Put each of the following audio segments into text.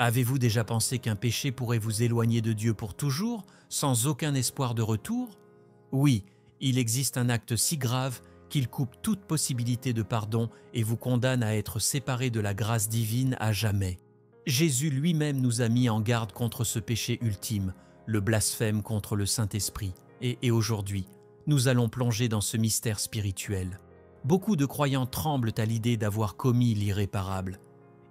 Avez-vous déjà pensé qu'un péché pourrait vous éloigner de Dieu pour toujours, sans aucun espoir de retour? Oui, il existe un acte si grave qu'il coupe toute possibilité de pardon et vous condamne à être séparé de la grâce divine à jamais. Jésus lui-même nous a mis en garde contre ce péché ultime, le blasphème contre le Saint-Esprit. Et aujourd'hui, nous allons plonger dans ce mystère spirituel. Beaucoup de croyants tremblent à l'idée d'avoir commis l'irréparable.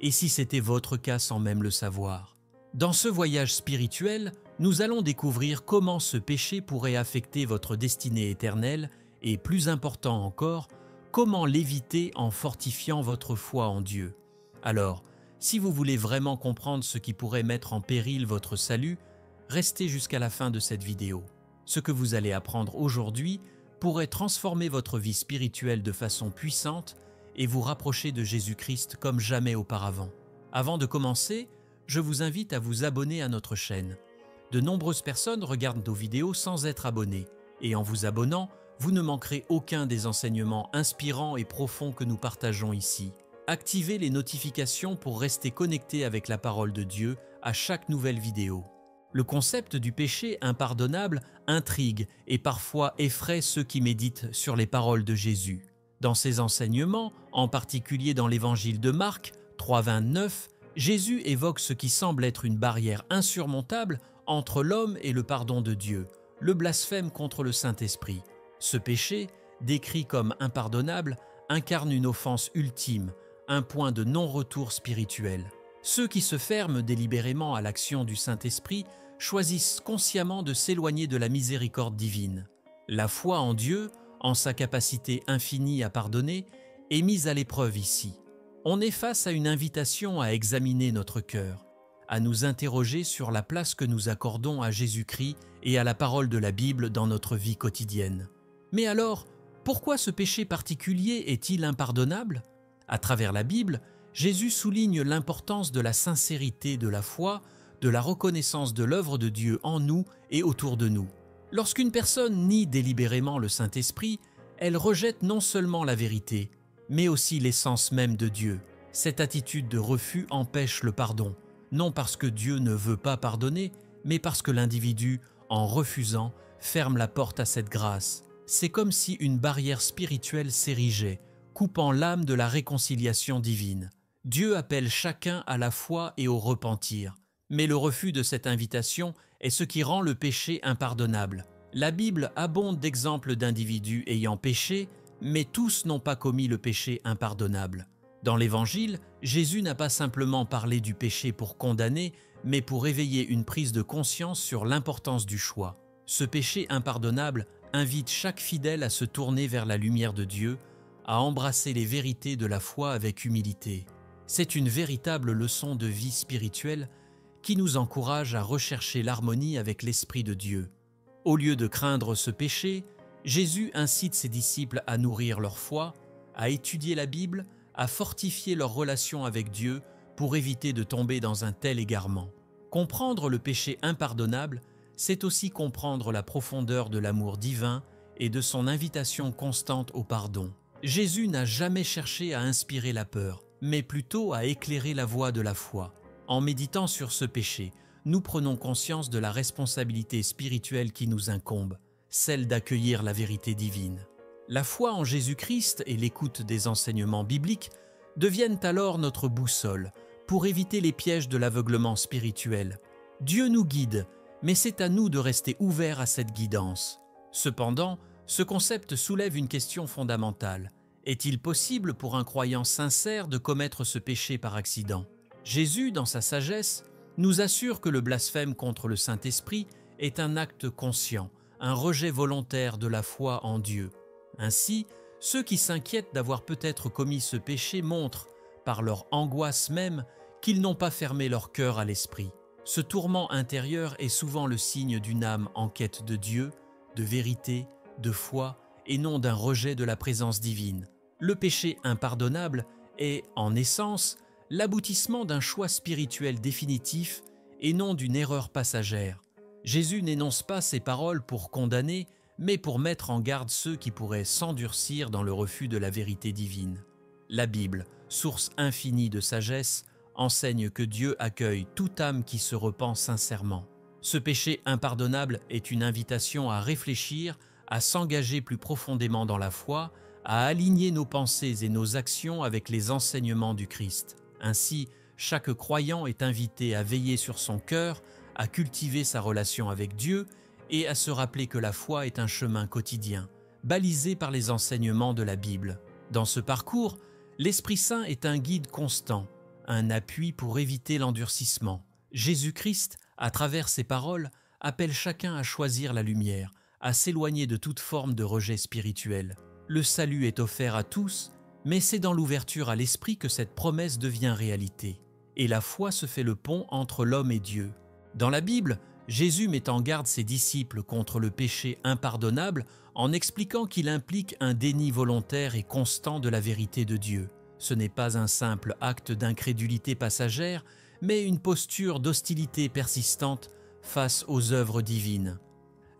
Et si c'était votre cas sans même le savoir? Dans ce voyage spirituel, nous allons découvrir comment ce péché pourrait affecter votre destinée éternelle et, plus important encore, comment l'éviter en fortifiant votre foi en Dieu. Alors, si vous voulez vraiment comprendre ce qui pourrait mettre en péril votre salut, restez jusqu'à la fin de cette vidéo. Ce que vous allez apprendre aujourd'hui pourrait transformer votre vie spirituelle de façon puissante et vous rapprocher de Jésus-Christ comme jamais auparavant. Avant de commencer, je vous invite à vous abonner à notre chaîne. De nombreuses personnes regardent nos vidéos sans être abonnées, et en vous abonnant, vous ne manquerez aucun des enseignements inspirants et profonds que nous partageons ici. Activez les notifications pour rester connecté avec la parole de Dieu à chaque nouvelle vidéo. Le concept du péché impardonnable intrigue et parfois effraie ceux qui méditent sur les paroles de Jésus. Dans ses enseignements, en particulier dans l'évangile de Marc 3,29, Jésus évoque ce qui semble être une barrière insurmontable entre l'homme et le pardon de Dieu, le blasphème contre le Saint-Esprit. Ce péché, décrit comme impardonnable, incarne une offense ultime, un point de non-retour spirituel. Ceux qui se ferment délibérément à l'action du Saint-Esprit choisissent consciemment de s'éloigner de la miséricorde divine. La foi en Dieu, en sa capacité infinie à pardonner, est mise à l'épreuve ici. On est face à une invitation à examiner notre cœur, à nous interroger sur la place que nous accordons à Jésus-Christ et à la parole de la Bible dans notre vie quotidienne. Mais alors, pourquoi ce péché particulier est-il impardonnable? À travers la Bible, Jésus souligne l'importance de la sincérité de la foi, de la reconnaissance de l'œuvre de Dieu en nous et autour de nous. Lorsqu'une personne nie délibérément le Saint-Esprit, elle rejette non seulement la vérité, mais aussi l'essence même de Dieu. Cette attitude de refus empêche le pardon, non parce que Dieu ne veut pas pardonner, mais parce que l'individu, en refusant, ferme la porte à cette grâce. C'est comme si une barrière spirituelle s'érigeait, coupant l'âme de la réconciliation divine. Dieu appelle chacun à la foi et au repentir. Mais le refus de cette invitation est ce qui rend le péché impardonnable. La Bible abonde d'exemples d'individus ayant péché, mais tous n'ont pas commis le péché impardonnable. Dans l'Évangile, Jésus n'a pas simplement parlé du péché pour condamner, mais pour éveiller une prise de conscience sur l'importance du choix. Ce péché impardonnable invite chaque fidèle à se tourner vers la lumière de Dieu, à embrasser les vérités de la foi avec humilité. C'est une véritable leçon de vie spirituelle qui nous encourage à rechercher l'harmonie avec l'Esprit de Dieu. Au lieu de craindre ce péché, Jésus incite ses disciples à nourrir leur foi, à étudier la Bible, à fortifier leur relation avec Dieu pour éviter de tomber dans un tel égarement. Comprendre le péché impardonnable, c'est aussi comprendre la profondeur de l'amour divin et de son invitation constante au pardon. Jésus n'a jamais cherché à inspirer la peur, mais plutôt à éclairer la voie de la foi. En méditant sur ce péché, nous prenons conscience de la responsabilité spirituelle qui nous incombe, celle d'accueillir la vérité divine. La foi en Jésus-Christ et l'écoute des enseignements bibliques deviennent alors notre boussole pour éviter les pièges de l'aveuglement spirituel. Dieu nous guide, mais c'est à nous de rester ouverts à cette guidance. Cependant, ce concept soulève une question fondamentale. Est-il possible pour un croyant sincère de commettre ce péché par accident? Jésus, dans sa sagesse, nous assure que le blasphème contre le Saint-Esprit est un acte conscient, un rejet volontaire de la foi en Dieu. Ainsi, ceux qui s'inquiètent d'avoir peut-être commis ce péché montrent, par leur angoisse même, qu'ils n'ont pas fermé leur cœur à l'esprit. Ce tourment intérieur est souvent le signe d'une âme en quête de Dieu, de vérité, de foi, et non d'un rejet de la présence divine. Le péché impardonnable est, en essence, l'aboutissement d'un choix spirituel définitif et non d'une erreur passagère. Jésus n'énonce pas ces paroles pour condamner, mais pour mettre en garde ceux qui pourraient s'endurcir dans le refus de la vérité divine. La Bible, source infinie de sagesse, enseigne que Dieu accueille toute âme qui se repent sincèrement. Ce péché impardonnable est une invitation à réfléchir, à s'engager plus profondément dans la foi, à aligner nos pensées et nos actions avec les enseignements du Christ. Ainsi, chaque croyant est invité à veiller sur son cœur, à cultiver sa relation avec Dieu et à se rappeler que la foi est un chemin quotidien, balisé par les enseignements de la Bible. Dans ce parcours, l'Esprit Saint est un guide constant, un appui pour éviter l'endurcissement. Jésus-Christ, à travers ses paroles, appelle chacun à choisir la lumière, à s'éloigner de toute forme de rejet spirituel. Le salut est offert à tous, mais c'est dans l'ouverture à l'Esprit que cette promesse devient réalité. Et la foi se fait le pont entre l'homme et Dieu. Dans la Bible, Jésus met en garde ses disciples contre le péché impardonnable en expliquant qu'il implique un déni volontaire et constant de la vérité de Dieu. Ce n'est pas un simple acte d'incrédulité passagère, mais une posture d'hostilité persistante face aux œuvres divines.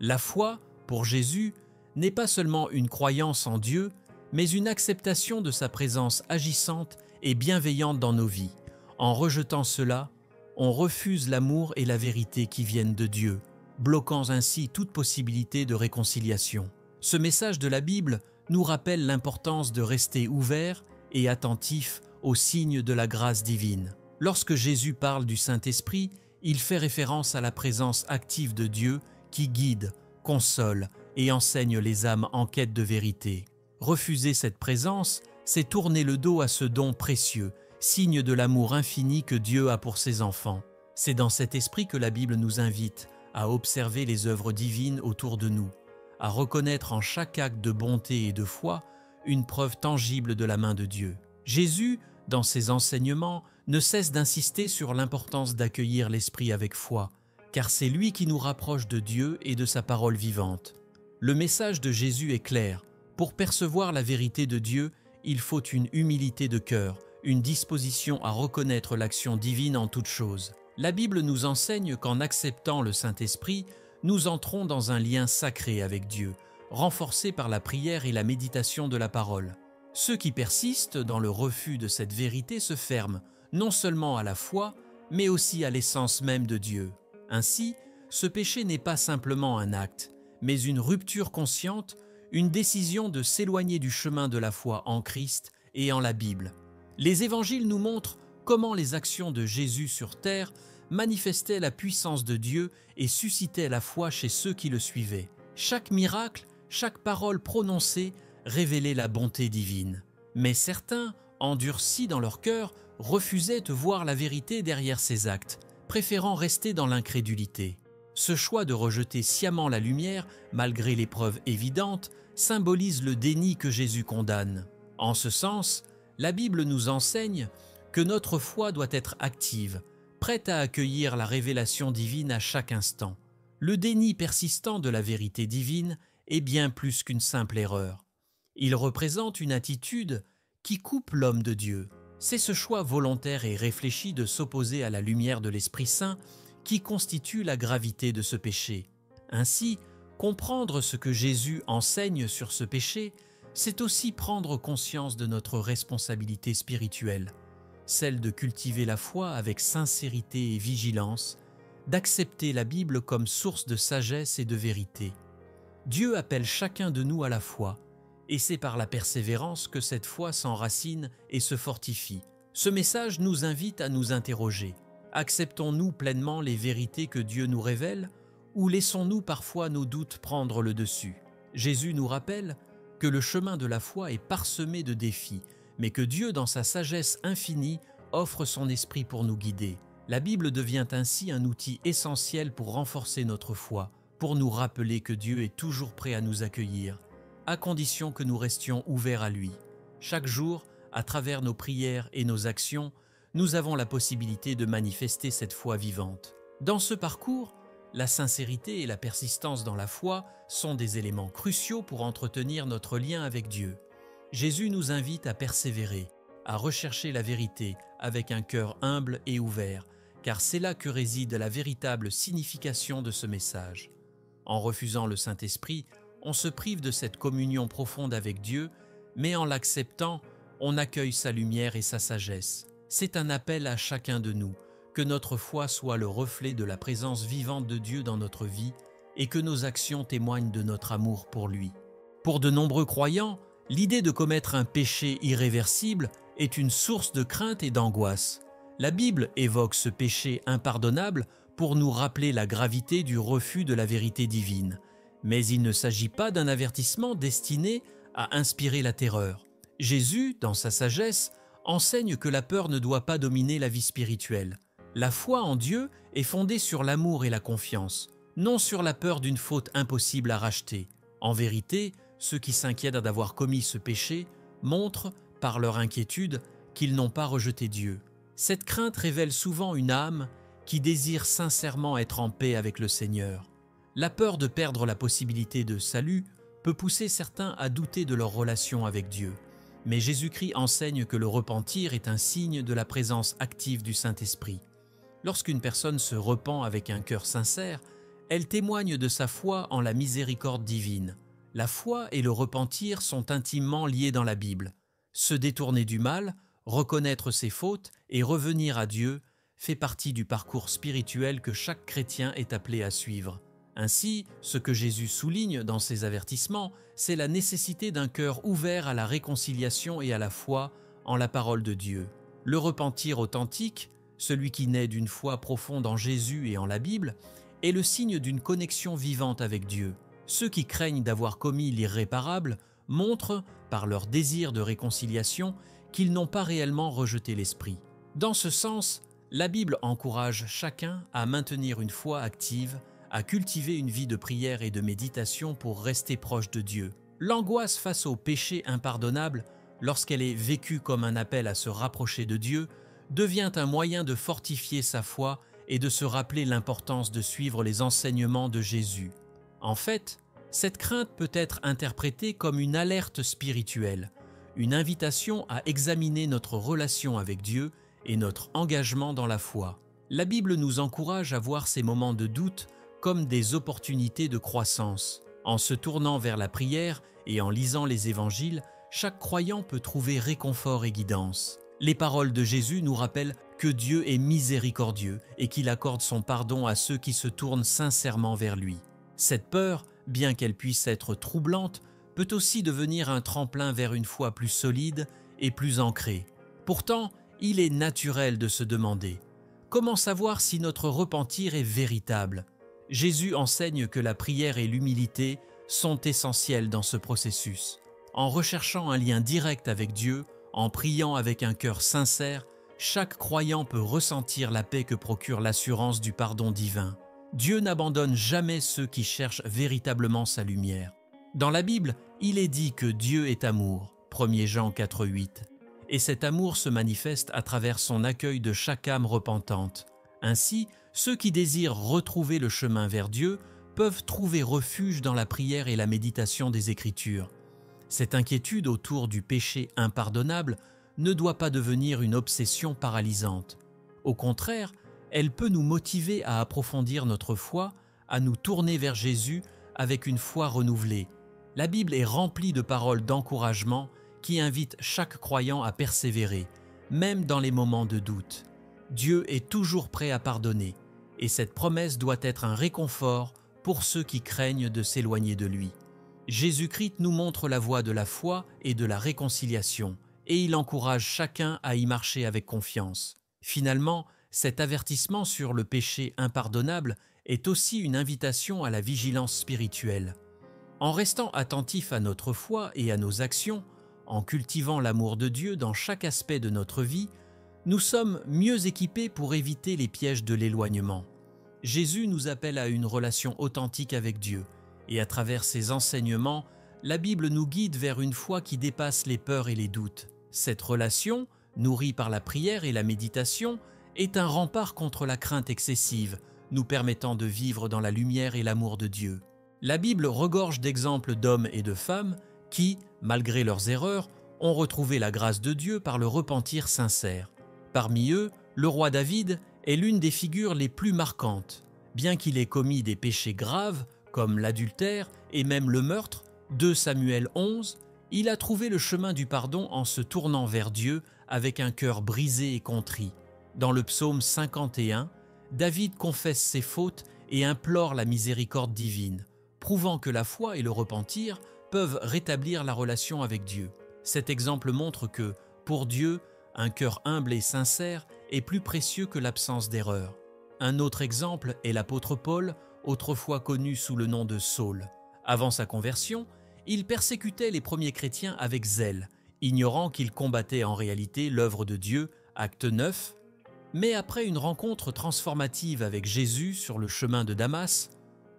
La foi, pour Jésus, n'est pas seulement une croyance en Dieu, mais une acceptation de sa présence agissante et bienveillante dans nos vies. En rejetant cela, on refuse l'amour et la vérité qui viennent de Dieu, bloquant ainsi toute possibilité de réconciliation. Ce message de la Bible nous rappelle l'importance de rester ouvert et attentif aux signes de la grâce divine. Lorsque Jésus parle du Saint-Esprit, il fait référence à la présence active de Dieu qui guide, console et enseigne les âmes en quête de vérité. Refuser cette présence, c'est tourner le dos à ce don précieux, signe de l'amour infini que Dieu a pour ses enfants. C'est dans cet esprit que la Bible nous invite à observer les œuvres divines autour de nous, à reconnaître en chaque acte de bonté et de foi une preuve tangible de la main de Dieu. Jésus, dans ses enseignements, ne cesse d'insister sur l'importance d'accueillir l'Esprit avec foi, car c'est lui qui nous rapproche de Dieu et de sa parole vivante. Le message de Jésus est clair. Pour percevoir la vérité de Dieu, il faut une humilité de cœur, une disposition à reconnaître l'action divine en toutes choses. La Bible nous enseigne qu'en acceptant le Saint-Esprit, nous entrons dans un lien sacré avec Dieu, renforcé par la prière et la méditation de la parole. Ceux qui persistent dans le refus de cette vérité se ferment, non seulement à la foi, mais aussi à l'essence même de Dieu. Ainsi, ce péché n'est pas simplement un acte, mais une rupture consciente, une décision de s'éloigner du chemin de la foi en Christ et en la Bible. Les évangiles nous montrent comment les actions de Jésus sur terre manifestaient la puissance de Dieu et suscitaient la foi chez ceux qui le suivaient. Chaque miracle, chaque parole prononcée révélait la bonté divine. Mais certains, endurcis dans leur cœur, refusaient de voir la vérité derrière ces actes, préférant rester dans l'incrédulité. Ce choix de rejeter sciemment la lumière, malgré les preuves évidentes, symbolise le déni que Jésus condamne. En ce sens, la Bible nous enseigne que notre foi doit être active, prête à accueillir la révélation divine à chaque instant. Le déni persistant de la vérité divine est bien plus qu'une simple erreur. Il représente une attitude qui coupe l'homme de Dieu. C'est ce choix volontaire et réfléchi de s'opposer à la lumière de l'Esprit Saint qui constitue la gravité de ce péché. Ainsi, comprendre ce que Jésus enseigne sur ce péché, c'est aussi prendre conscience de notre responsabilité spirituelle, celle de cultiver la foi avec sincérité et vigilance, d'accepter la Bible comme source de sagesse et de vérité. Dieu appelle chacun de nous à la foi, et c'est par la persévérance que cette foi s'enracine et se fortifie. Ce message nous invite à nous interroger. Acceptons-nous pleinement les vérités que Dieu nous révèle, ou laissons-nous parfois nos doutes prendre le dessus? Jésus nous rappelle que le chemin de la foi est parsemé de défis, mais que Dieu, dans sa sagesse infinie, offre son esprit pour nous guider. La Bible devient ainsi un outil essentiel pour renforcer notre foi, pour nous rappeler que Dieu est toujours prêt à nous accueillir, à condition que nous restions ouverts à lui. Chaque jour, à travers nos prières et nos actions, nous avons la possibilité de manifester cette foi vivante. Dans ce parcours, la sincérité et la persistance dans la foi sont des éléments cruciaux pour entretenir notre lien avec Dieu. Jésus nous invite à persévérer, à rechercher la vérité avec un cœur humble et ouvert, car c'est là que réside la véritable signification de ce message. En refusant le Saint-Esprit, on se prive de cette communion profonde avec Dieu, mais en l'acceptant, on accueille sa lumière et sa sagesse. C'est un appel à chacun de nous, que notre foi soit le reflet de la présence vivante de Dieu dans notre vie et que nos actions témoignent de notre amour pour lui. Pour de nombreux croyants, l'idée de commettre un péché irréversible est une source de crainte et d'angoisse. La Bible évoque ce péché impardonnable pour nous rappeler la gravité du refus de la vérité divine. Mais il ne s'agit pas d'un avertissement destiné à inspirer la terreur. Jésus, dans sa sagesse, enseigne que la peur ne doit pas dominer la vie spirituelle. La foi en Dieu est fondée sur l'amour et la confiance, non sur la peur d'une faute impossible à racheter. En vérité, ceux qui s'inquiètent d'avoir commis ce péché montrent, par leur inquiétude, qu'ils n'ont pas rejeté Dieu. Cette crainte révèle souvent une âme qui désire sincèrement être en paix avec le Seigneur. La peur de perdre la possibilité de salut peut pousser certains à douter de leur relation avec Dieu. Mais Jésus-Christ enseigne que le repentir est un signe de la présence active du Saint-Esprit. Lorsqu'une personne se repent avec un cœur sincère, elle témoigne de sa foi en la miséricorde divine. La foi et le repentir sont intimement liés dans la Bible. Se détourner du mal, reconnaître ses fautes et revenir à Dieu fait partie du parcours spirituel que chaque chrétien est appelé à suivre. Ainsi, ce que Jésus souligne dans ses avertissements, c'est la nécessité d'un cœur ouvert à la réconciliation et à la foi en la parole de Dieu. Le repentir authentique, celui qui naît d'une foi profonde en Jésus et en la Bible, est le signe d'une connexion vivante avec Dieu. Ceux qui craignent d'avoir commis l'irréparable montrent, par leur désir de réconciliation, qu'ils n'ont pas réellement rejeté l'Esprit. Dans ce sens, la Bible encourage chacun à maintenir une foi active, à cultiver une vie de prière et de méditation pour rester proche de Dieu. L'angoisse face au péché impardonnable, lorsqu'elle est vécue comme un appel à se rapprocher de Dieu, devient un moyen de fortifier sa foi et de se rappeler l'importance de suivre les enseignements de Jésus. En fait, cette crainte peut être interprétée comme une alerte spirituelle, une invitation à examiner notre relation avec Dieu et notre engagement dans la foi. La Bible nous encourage à voir ces moments de doute comme des opportunités de croissance. En se tournant vers la prière et en lisant les évangiles, chaque croyant peut trouver réconfort et guidance. Les paroles de Jésus nous rappellent que Dieu est miséricordieux et qu'il accorde son pardon à ceux qui se tournent sincèrement vers lui. Cette peur, bien qu'elle puisse être troublante, peut aussi devenir un tremplin vers une foi plus solide et plus ancrée. Pourtant, il est naturel de se demander « Comment savoir si notre repentir est véritable ?» Jésus enseigne que la prière et l'humilité sont essentielles dans ce processus. En recherchant un lien direct avec Dieu, en priant avec un cœur sincère, chaque croyant peut ressentir la paix que procure l'assurance du pardon divin. Dieu n'abandonne jamais ceux qui cherchent véritablement sa lumière. Dans la Bible, il est dit que Dieu est amour, 1 Jean 4,8, et cet amour se manifeste à travers son accueil de chaque âme repentante. Ainsi, ceux qui désirent retrouver le chemin vers Dieu peuvent trouver refuge dans la prière et la méditation des Écritures. Cette inquiétude autour du péché impardonnable ne doit pas devenir une obsession paralysante. Au contraire, elle peut nous motiver à approfondir notre foi, à nous tourner vers Jésus avec une foi renouvelée. La Bible est remplie de paroles d'encouragement qui invitent chaque croyant à persévérer, même dans les moments de doute. Dieu est toujours prêt à pardonner, et cette promesse doit être un réconfort pour ceux qui craignent de s'éloigner de lui. Jésus-Christ nous montre la voie de la foi et de la réconciliation, et il encourage chacun à y marcher avec confiance. Finalement, cet avertissement sur le péché impardonnable est aussi une invitation à la vigilance spirituelle. En restant attentif à notre foi et à nos actions, en cultivant l'amour de Dieu dans chaque aspect de notre vie, nous sommes mieux équipés pour éviter les pièges de l'éloignement. Jésus nous appelle à une relation authentique avec Dieu, et à travers ses enseignements, la Bible nous guide vers une foi qui dépasse les peurs et les doutes. Cette relation, nourrie par la prière et la méditation, est un rempart contre la crainte excessive, nous permettant de vivre dans la lumière et l'amour de Dieu. La Bible regorge d'exemples d'hommes et de femmes qui, malgré leurs erreurs, ont retrouvé la grâce de Dieu par le repentir sincère. Parmi eux, le roi David est l'une des figures les plus marquantes. Bien qu'il ait commis des péchés graves, comme l'adultère et même le meurtre, 2 Samuel 11, il a trouvé le chemin du pardon en se tournant vers Dieu avec un cœur brisé et contrit. Dans le psaume 51, David confesse ses fautes et implore la miséricorde divine, prouvant que la foi et le repentir peuvent rétablir la relation avec Dieu. Cet exemple montre que, pour Dieu, un cœur humble et sincère est plus précieux que l'absence d'erreur. Un autre exemple est l'apôtre Paul, autrefois connu sous le nom de Saul. Avant sa conversion, il persécutait les premiers chrétiens avec zèle, ignorant qu'il combattait en réalité l'œuvre de Dieu, acte 9. Mais après une rencontre transformative avec Jésus sur le chemin de Damas,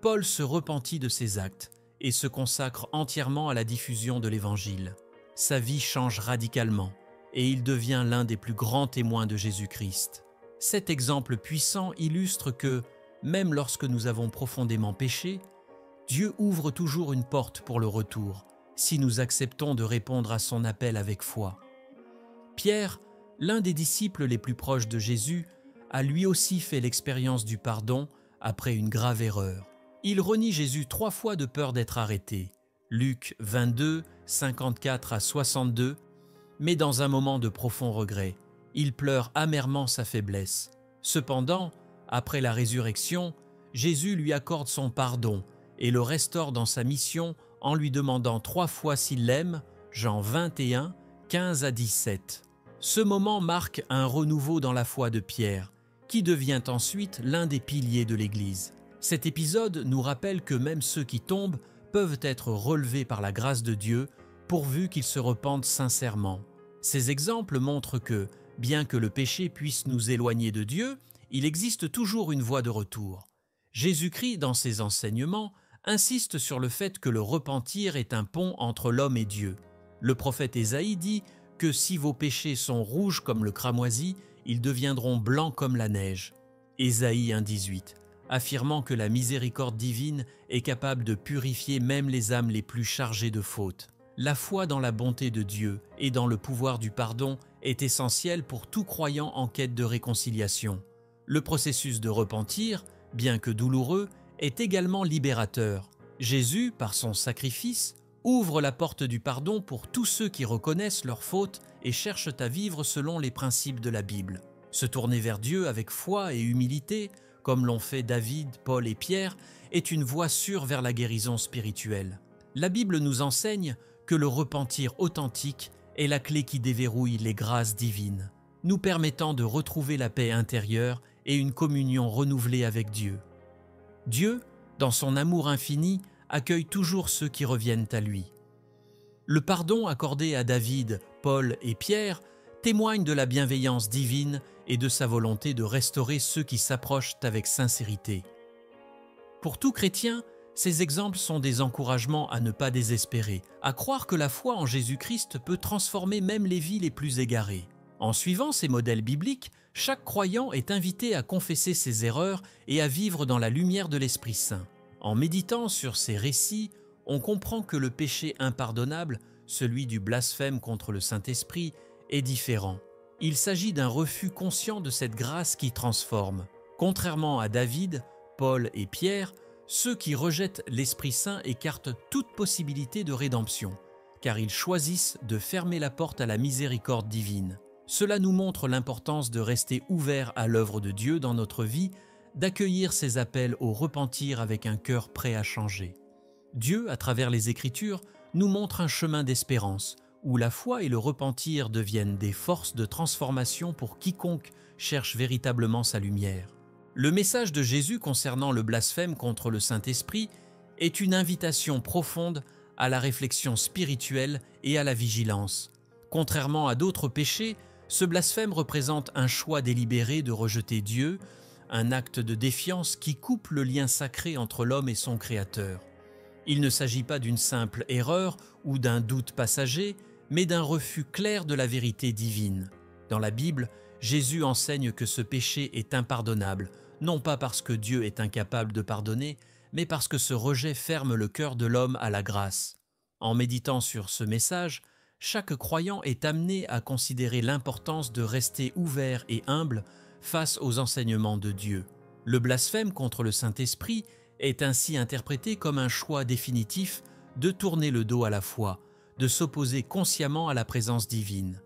Paul se repentit de ses actes et se consacre entièrement à la diffusion de l'Évangile. Sa vie change radicalement et il devient l'un des plus grands témoins de Jésus-Christ. Cet exemple puissant illustre que, même lorsque nous avons profondément péché, Dieu ouvre toujours une porte pour le retour, si nous acceptons de répondre à son appel avec foi. Pierre, l'un des disciples les plus proches de Jésus, a lui aussi fait l'expérience du pardon après une grave erreur. Il renie Jésus 3 fois de peur d'être arrêté. Luc 22, 54 à 62, mais dans un moment de profond regret. Il pleure amèrement sa faiblesse. Cependant, après la résurrection, Jésus lui accorde son pardon et le restaure dans sa mission en lui demandant 3 fois s'il l'aime, Jean 21, 15 à 17. Ce moment marque un renouveau dans la foi de Pierre, qui devient ensuite l'un des piliers de l'Église. Cet épisode nous rappelle que même ceux qui tombent peuvent être relevés par la grâce de Dieu, pourvu qu'ils se repentent sincèrement. Ces exemples montrent que, bien que le péché puisse nous éloigner de Dieu, il existe toujours une voie de retour. Jésus-Christ, dans ses enseignements, insiste sur le fait que le repentir est un pont entre l'homme et Dieu. Le prophète Ésaïe dit que si vos péchés sont rouges comme le cramoisi, ils deviendront blancs comme la neige. Ésaïe 1,18, affirmant que la miséricorde divine est capable de purifier même les âmes les plus chargées de fautes. La foi dans la bonté de Dieu et dans le pouvoir du pardon est essentielle pour tout croyant en quête de réconciliation. Le processus de repentir, bien que douloureux, est également libérateur. Jésus, par son sacrifice, ouvre la porte du pardon pour tous ceux qui reconnaissent leurs fautes et cherchent à vivre selon les principes de la Bible. Se tourner vers Dieu avec foi et humilité, comme l'ont fait David, Paul et Pierre, est une voie sûre vers la guérison spirituelle. La Bible nous enseigne que le repentir authentique est la clé qui déverrouille les grâces divines, nous permettant de retrouver la paix intérieure et une communion renouvelée avec Dieu. Dieu, dans son amour infini, accueille toujours ceux qui reviennent à lui. Le pardon accordé à David, Paul et Pierre témoigne de la bienveillance divine et de sa volonté de restaurer ceux qui s'approchent avec sincérité. Pour tout chrétien, ces exemples sont des encouragements à ne pas désespérer, à croire que la foi en Jésus-Christ peut transformer même les vies les plus égarées. En suivant ces modèles bibliques, chaque croyant est invité à confesser ses erreurs et à vivre dans la lumière de l'Esprit Saint. En méditant sur ces récits, on comprend que le péché impardonnable, celui du blasphème contre le Saint-Esprit, est différent. Il s'agit d'un refus conscient de cette grâce qui transforme. Contrairement à David, Paul et Pierre, ceux qui rejettent l'Esprit Saint écartent toute possibilité de rédemption, car ils choisissent de fermer la porte à la miséricorde divine. Cela nous montre l'importance de rester ouverts à l'œuvre de Dieu dans notre vie, d'accueillir ses appels au repentir avec un cœur prêt à changer. Dieu, à travers les Écritures, nous montre un chemin d'espérance, où la foi et le repentir deviennent des forces de transformation pour quiconque cherche véritablement sa lumière. Le message de Jésus concernant le blasphème contre le Saint-Esprit est une invitation profonde à la réflexion spirituelle et à la vigilance. Contrairement à d'autres péchés, ce blasphème représente un choix délibéré de rejeter Dieu, un acte de défiance qui coupe le lien sacré entre l'homme et son Créateur. Il ne s'agit pas d'une simple erreur ou d'un doute passager, mais d'un refus clair de la vérité divine. Dans la Bible, Jésus enseigne que ce péché est impardonnable, non pas parce que Dieu est incapable de pardonner, mais parce que ce rejet ferme le cœur de l'homme à la grâce. En méditant sur ce message, chaque croyant est amené à considérer l'importance de rester ouvert et humble face aux enseignements de Dieu. Le blasphème contre le Saint-Esprit est ainsi interprété comme un choix définitif de tourner le dos à la foi, de s'opposer consciemment à la présence divine.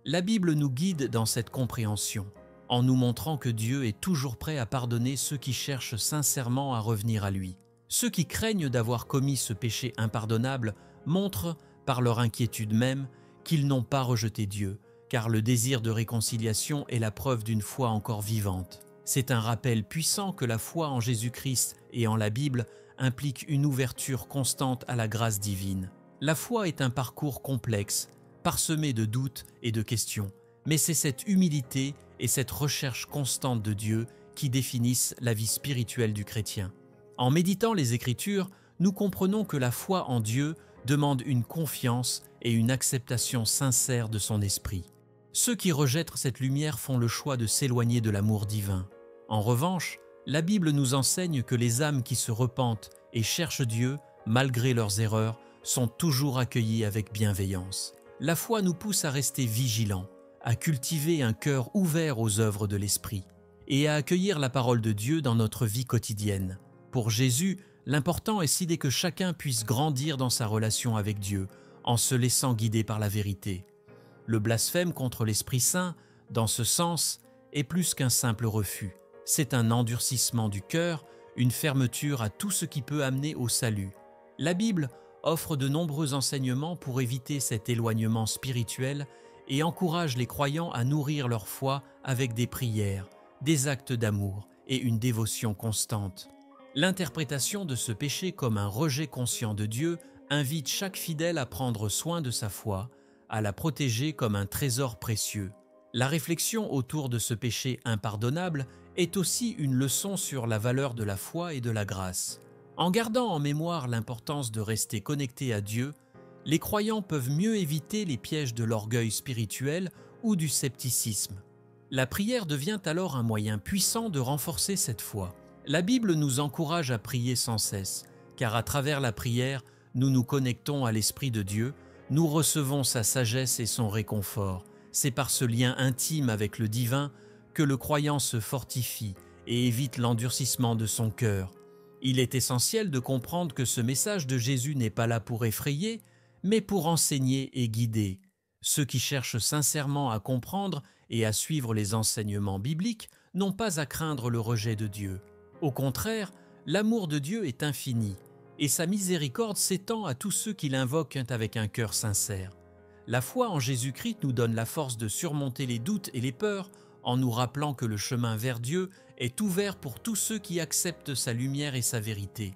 La Bible nous guide dans cette compréhension, en nous montrant que Dieu est toujours prêt à pardonner ceux qui cherchent sincèrement à revenir à lui. Ceux qui craignent d'avoir commis ce péché impardonnable montrent, par leur inquiétude même, qu'ils n'ont pas rejeté Dieu, car le désir de réconciliation est la preuve d'une foi encore vivante. C'est un rappel puissant que la foi en Jésus-Christ et en la Bible implique une ouverture constante à la grâce divine. La foi est un parcours complexe, parsemé de doutes et de questions, mais c'est cette humilité et cette recherche constante de Dieu qui définissent la vie spirituelle du chrétien. En méditant les Écritures, nous comprenons que la foi en Dieu demande une confiance et une acceptation sincère de son esprit. Ceux qui rejettent cette lumière font le choix de s'éloigner de l'amour divin. En revanche, la Bible nous enseigne que les âmes qui se repentent et cherchent Dieu, malgré leurs erreurs, sont toujours accueillies avec bienveillance. La foi nous pousse à rester vigilants, à cultiver un cœur ouvert aux œuvres de l'Esprit et à accueillir la parole de Dieu dans notre vie quotidienne. Pour Jésus, l'important est s'il est que chacun puisse grandir dans sa relation avec Dieu en se laissant guider par la vérité. Le blasphème contre l'Esprit Saint, dans ce sens, est plus qu'un simple refus. C'est un endurcissement du cœur, une fermeture à tout ce qui peut amener au salut. La Bible offre de nombreux enseignements pour éviter cet éloignement spirituel et encourage les croyants à nourrir leur foi avec des prières, des actes d'amour et une dévotion constante. L'interprétation de ce péché comme un rejet conscient de Dieu invite chaque fidèle à prendre soin de sa foi, à la protéger comme un trésor précieux. La réflexion autour de ce péché impardonnable est aussi une leçon sur la valeur de la foi et de la grâce. En gardant en mémoire l'importance de rester connecté à Dieu, les croyants peuvent mieux éviter les pièges de l'orgueil spirituel ou du scepticisme. La prière devient alors un moyen puissant de renforcer cette foi. La Bible nous encourage à prier sans cesse, car à travers la prière, nous nous connectons à l'Esprit de Dieu, nous recevons sa sagesse et son réconfort. C'est par ce lien intime avec le divin que le croyant se fortifie et évite l'endurcissement de son cœur. Il est essentiel de comprendre que ce message de Jésus n'est pas là pour effrayer, mais pour enseigner et guider. Ceux qui cherchent sincèrement à comprendre et à suivre les enseignements bibliques n'ont pas à craindre le rejet de Dieu. Au contraire, l'amour de Dieu est infini, et sa miséricorde s'étend à tous ceux qui l'invoquent avec un cœur sincère. La foi en Jésus-Christ nous donne la force de surmonter les doutes et les peurs en nous rappelant que le chemin vers Dieu est ouvert pour tous ceux qui acceptent sa lumière et sa vérité.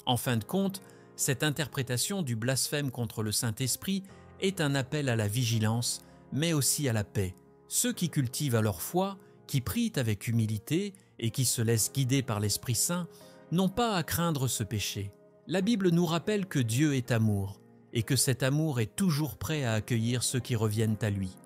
En fin de compte, cette interprétation du blasphème contre le Saint-Esprit est un appel à la vigilance, mais aussi à la paix. Ceux qui cultivent à leur foi, qui prient avec humilité et qui se laissent guider par l'Esprit Saint, n'ont pas à craindre ce péché. La Bible nous rappelle que Dieu est amour, et que cet amour est toujours prêt à accueillir ceux qui reviennent à lui.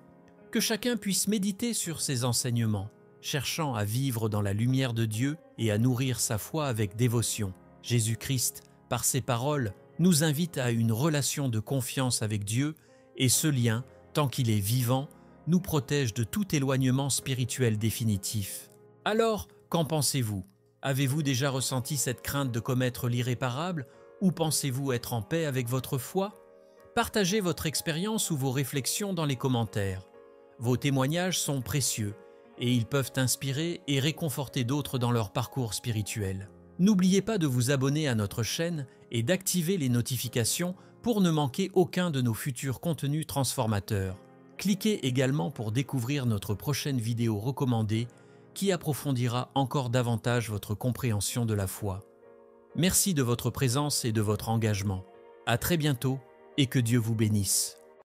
Que chacun puisse méditer sur ces enseignements, cherchant à vivre dans la lumière de Dieu et à nourrir sa foi avec dévotion. Jésus-Christ, par ses paroles, nous invite à une relation de confiance avec Dieu, et ce lien, tant qu'il est vivant, nous protège de tout éloignement spirituel définitif. Alors, qu'en pensez-vous? Avez-vous déjà ressenti cette crainte de commettre l'irréparable, ou pensez-vous être en paix avec votre foi? Partagez votre expérience ou vos réflexions dans les commentaires. Vos témoignages sont précieux et ils peuvent inspirer et réconforter d'autres dans leur parcours spirituel. N'oubliez pas de vous abonner à notre chaîne et d'activer les notifications pour ne manquer aucun de nos futurs contenus transformateurs. Cliquez également pour découvrir notre prochaine vidéo recommandée qui approfondira encore davantage votre compréhension de la foi. Merci de votre présence et de votre engagement. À très bientôt et que Dieu vous bénisse.